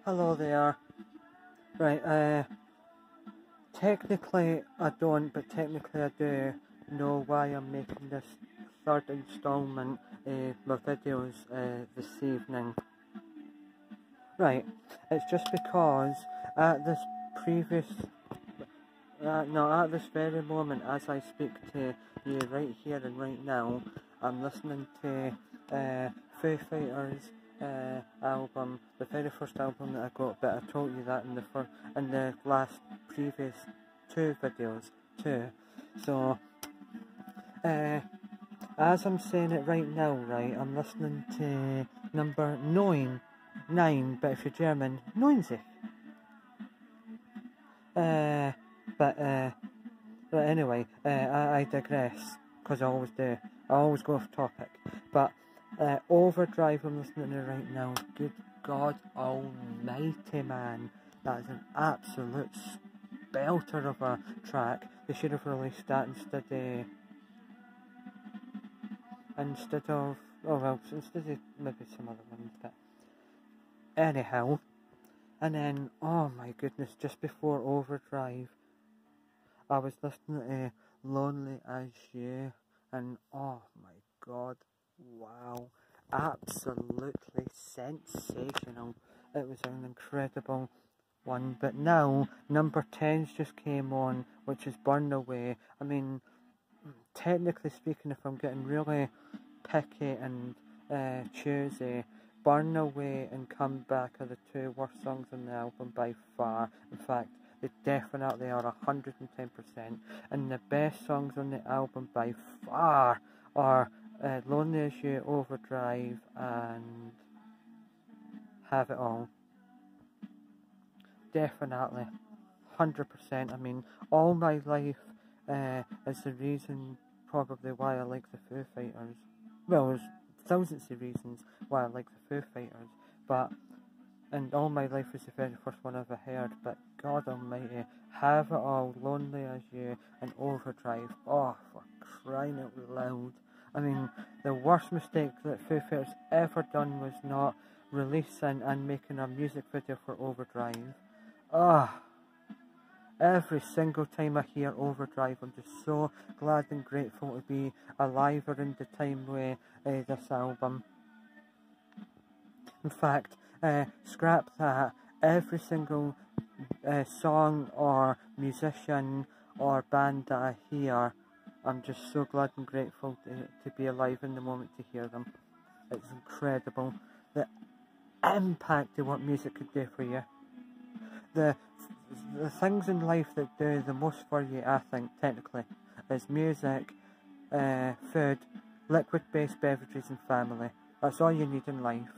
Hello there. Right, technically I don't, but technically I do know why I'm making this third installment of my videos this evening. Right, it's just because at this at this very moment as I speak to you right here and right now, I'm listening to Foo Fighters album, the very first album that I got, but I told you that in the last previous two videos too. So as I'm saying it right now, right, I'm listening to number 9, but if you're German, 90. But anyway, I digress, because I always do. I always go off topic. But Overdrive I'm listening to right now, good God almighty, man. That is an absolute belter of a track. They should have released that instead of maybe some other ones, but anyhow. And then, oh my goodness, just before Overdrive, I was listening to Lonely As You, and oh my God, wow, absolutely sensational. It was an incredible one. But now, number 10's just came on, which is Burn Away. I mean, technically speaking, if I'm getting really picky and choosy, Burn Away and Come Back are the two worst songs on the album by far. In fact, they definitely are 110%. And the best songs on the album by far are Lonely As You, Overdrive, and Have It All. Definitely, 100%. I mean, All My Life is the reason probably why I like the Foo Fighters. Well, there's thousands of reasons why I like the Foo Fighters, and All My Life was the very first one I ever heard, but God almighty, Have It All, Lonely As You, and Overdrive, oh, for crying out loud. I mean, the worst mistake that Foo Fighters ever done was not releasing and making a music video for Overdrive. Every single time I hear Overdrive, I'm just so glad and grateful to be alive around the time with this album. In fact, scrap that, every single song or musician or band that I hear, I'm just so glad and grateful to be alive in the moment to hear them. It's incredible, the impact of what music could do for you. The things in life that do the most for you, I think, technically, is music, food, liquid-based beverages, and family. That's all you need in life.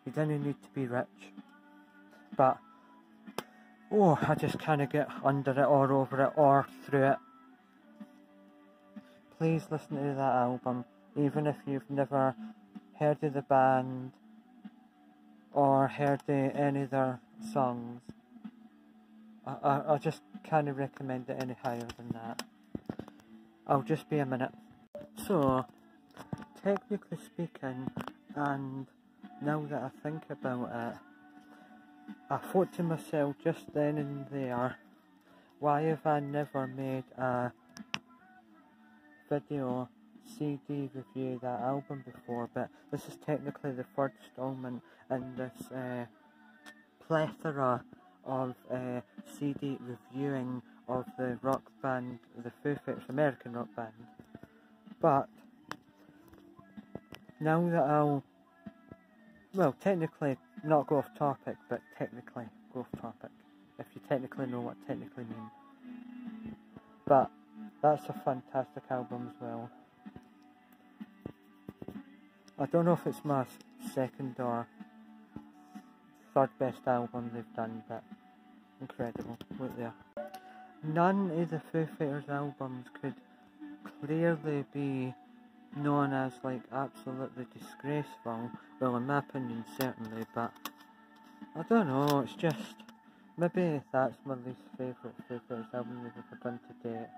You don't need to be rich. But, I just kind of get under it or over it or through it. Please listen to that album, even if you've never heard of the band or heard any of their songs. I just can't recommend it any higher than that. I'll just be a minute. So, technically speaking, and now that I think about it, I thought to myself just then and there, why have I never made a video CD review of that album before? But this is technically the third installment in this plethora of CD reviewing of the rock band, the Foo Fighters, American rock band. But now that I'll, technically not go off topic, but technically go off topic, if you technically know what technically means. But that's a fantastic album as well. I don't know if it's my second or third best album they've done, but incredible. Look there. None of the Foo Fighters albums could clearly be known as like absolutely disgraceful. Well, in my opinion, certainly, but I don't know, it's just maybe that's my least favourite Foo Fighters album they've ever done to date.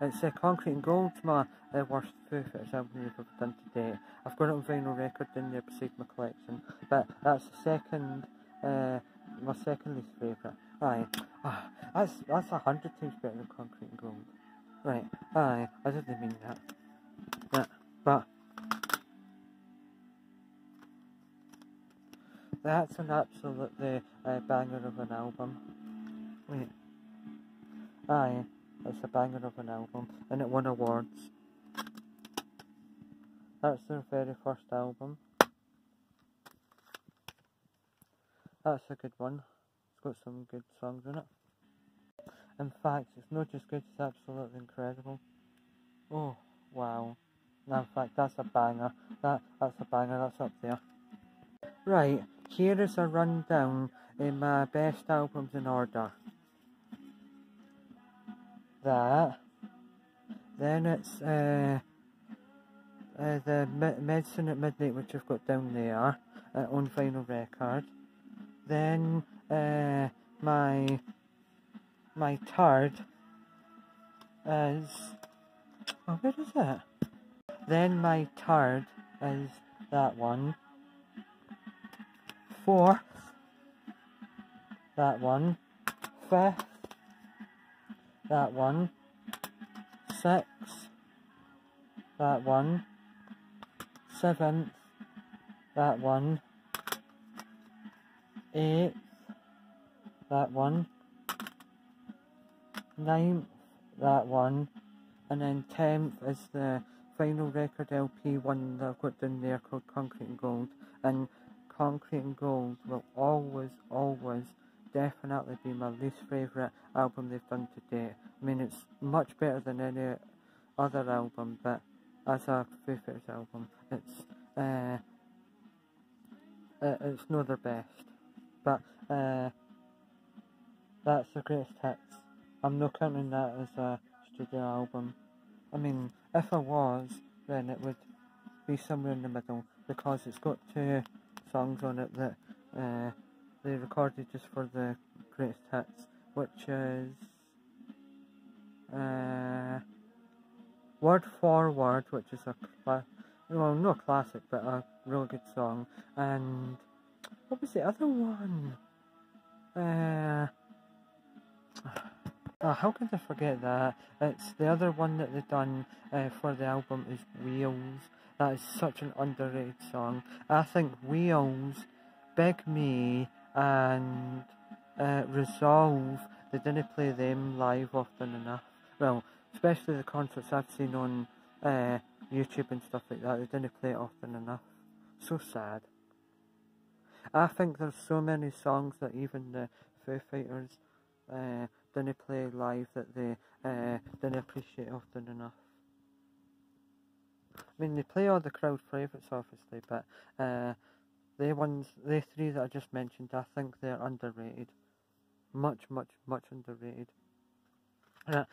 It's Concrete and Gold's my worst Foo Fighters album they've ever done to date. I've got it on vinyl record in there beside my collection, but that's the second, my second least favourite. Aye, that's 100 times better than Concrete and Gold. Right, aye, I didn't mean that. But that's an absolutely banger of an album. Wait, aye, it's a banger of an album, and it won awards. That's their very first album. That's a good one. It's got some good songs in it. In fact, it's not just good, it's absolutely incredible. Oh, wow. No, in fact, that's a banger. That's a banger, that's up there. Right, here is a rundown in my best albums in order. That. Then it's the Medicine at Midnight, which I've got down there on vinyl record. Then my third is, oh, where is it? Then my third is that one. Fourth, that one. Fifth, that one. Sixth, that one. Seventh, that one. Eighth, that one. Ninth, that one. And then 10th is the final record LP one that I've got down there called Concrete and Gold. And Concrete and Gold will always definitely be my least favourite album they've done to date. I mean, it's much better than any other album, but as a Foo Fighters album, it's not their best. But that's the greatest hits. I'm not counting that as a studio album. I mean, if I was, then it would be somewhere in the middle, because it's got two songs on it that they recorded just for the greatest hits, which is Word for Word, which is not classic, but a really good song. And what was the other one? How could I forget that? It's the other one that they've done for the album is Wheels. That is such an underrated song. I think Wheels, Big Me, and Resolve, they didn't play them live often enough. Well, especially the concerts I've seen on YouTube and stuff like that, they didn't play it often enough. So sad. I think there's so many songs that even the Foo Fighters didn't play live that they didn't appreciate often enough. I mean, they play all the crowd favourites obviously, but the three that I just mentioned, I think they're underrated. Much underrated. As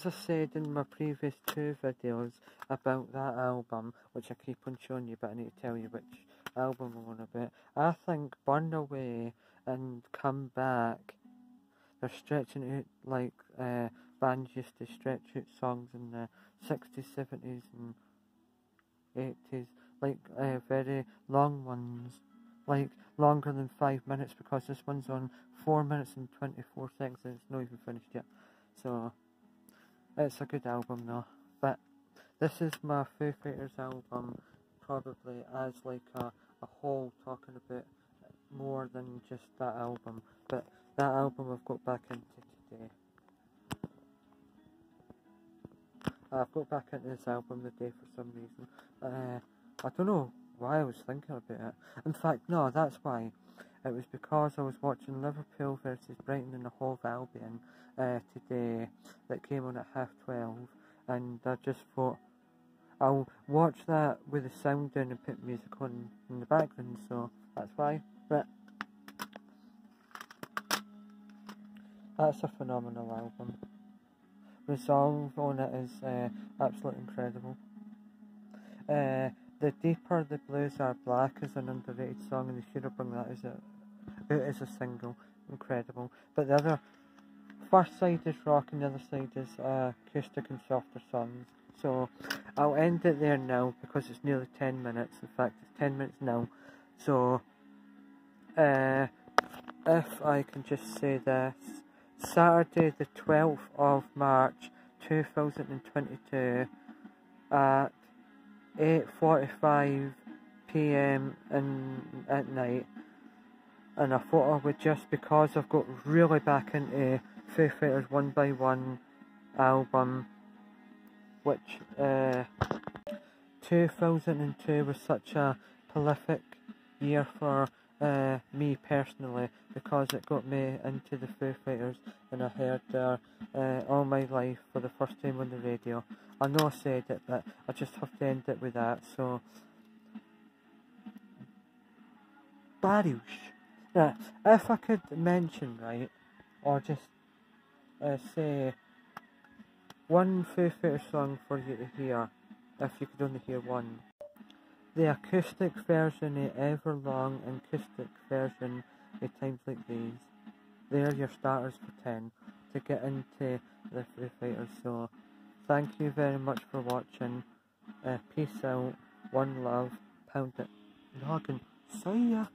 I said in my previous two videos about that album, which I keep on showing you, but I need to tell you which album I'm on about, I think Burn Away and Come Back, they're stretching out like bands used to stretch out songs in the 60s, 70s and 80s, like very long ones, like longer than 5 minutes, because this one's on 4 minutes and 24 seconds and it's not even finished yet. So it's a good album though. But this is my Foo Fighters album, probably as like a whole, talking about more than just that album. But that album I've got back into today. I've got back into this album today for some reason. I don't know why I was thinking about it. In fact, no, that's why. It was because I was watching Liverpool versus Brighton in the Hove Albion today, that came on at 12:30, and I just thought I'll watch that with the sound down and put music on in the background, so that's why. But that's a phenomenal album. Resolve on it is absolutely incredible. The Deeper the Blues Are Black is an underrated song, and they should have brought that as a single. Incredible. But the other, first side is rock and the other side is acoustic and softer songs. So I'll end it there now because it's nearly 10 minutes. In fact, it's 10 minutes now. So if I can just say this, Saturday the 12th of March 2022 at 8:45 PM at night, and I thought I would, just because I've got really back into Foo Fighters 1 by 1 album, which 2002 was such a prolific year for me personally, because it got me into the Foo Fighters, and I heard their all my life for the first time on the radio. I know I said it, but I just have to end it with that. So Baruch. Now, if I could mention, right, or just say one Foo Fighters song for you to hear, if you could only hear one. The acoustic version, the Everlong acoustic version of Times Like These. They're your starters for 10 to get into the Foo Fighters. So thank you very much for watching. Peace out, one love, pound it, noggin, see ya.